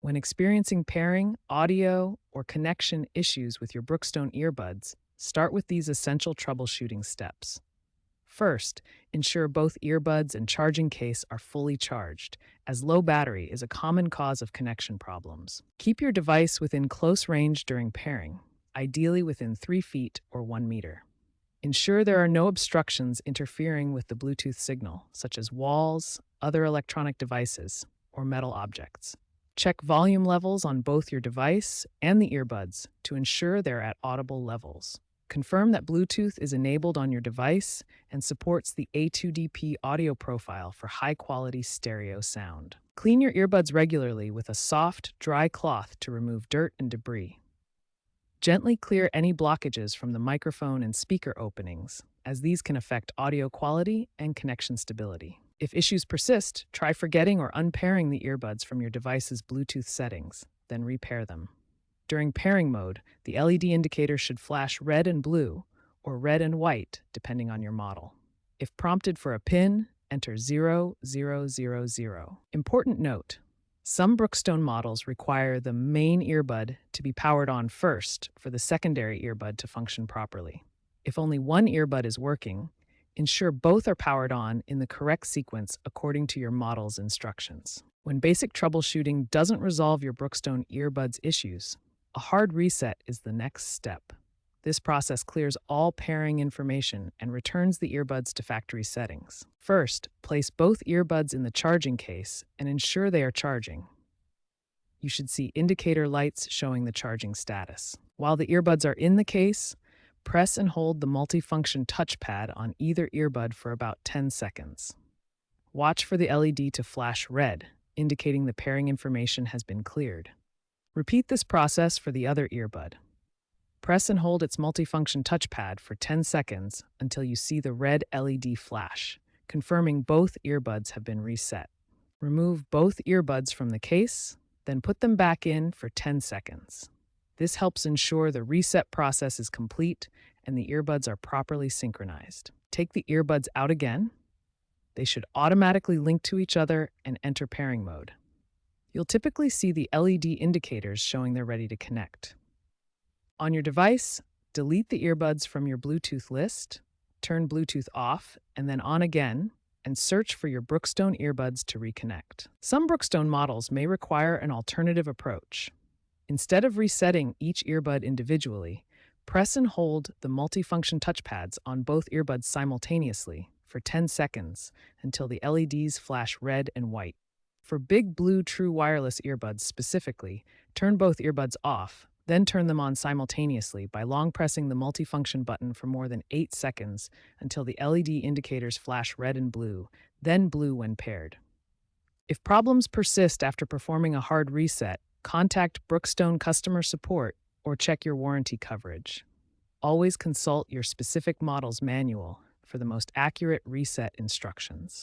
When experiencing pairing, audio, or connection issues with your Brookstone earbuds, start with these essential troubleshooting steps. First, ensure both earbuds and charging case are fully charged, as low battery is a common cause of connection problems. Keep your device within close range during pairing, ideally within 3 feet or 1 meter. Ensure there are no obstructions interfering with the Bluetooth signal, such as walls, other electronic devices, or metal objects. Check volume levels on both your device and the earbuds to ensure they're at audible levels. Confirm that Bluetooth is enabled on your device and supports the A2DP audio profile for high-quality stereo sound. Clean your earbuds regularly with a soft, dry cloth to remove dirt and debris. Gently clear any blockages from the microphone and speaker openings, as these can affect audio quality and connection stability. If issues persist, try forgetting or unpairing the earbuds from your device's Bluetooth settings, then repair them. During pairing mode, the LED indicator should flash red and blue, or red and white, depending on your model. If prompted for a PIN, enter 0000. Important note: some Brookstone models require the main earbud to be powered on first for the secondary earbud to function properly. If only one earbud is working, ensure both are powered on in the correct sequence according to your model's instructions. When basic troubleshooting doesn't resolve your Brookstone earbuds issues, a hard reset is the next step. This process clears all pairing information and returns the earbuds to factory settings. First, place both earbuds in the charging case and ensure they are charging. You should see indicator lights showing the charging status. While the earbuds are in the case, press and hold the multifunction touchpad on either earbud for about 10 seconds. Watch for the LED to flash red, indicating the pairing information has been cleared. Repeat this process for the other earbud. Press and hold its multifunction touchpad for 10 seconds until you see the red LED flash, confirming both earbuds have been reset. Remove both earbuds from the case, then put them back in for 10 seconds. This helps ensure the reset process is complete and the earbuds are properly synchronized. Take the earbuds out again. They should automatically link to each other and enter pairing mode. You'll typically see the LED indicators showing they're ready to connect. On your device, delete the earbuds from your Bluetooth list, turn Bluetooth off and then on again, and search for your Brookstone earbuds to reconnect. Some Brookstone models may require an alternative approach. Instead of resetting each earbud individually, press and hold the multifunction touchpads on both earbuds simultaneously for 10 seconds until the LEDs flash red and white. For Big Blue True Wireless earbuds specifically, turn both earbuds off, then turn them on simultaneously by long pressing the multifunction button for more than 8 seconds until the LED indicators flash red and blue, then blue when paired. If problems persist after performing a hard reset, contact Brookstone customer support or check your warranty coverage. Always consult your specific model's manual for the most accurate reset instructions.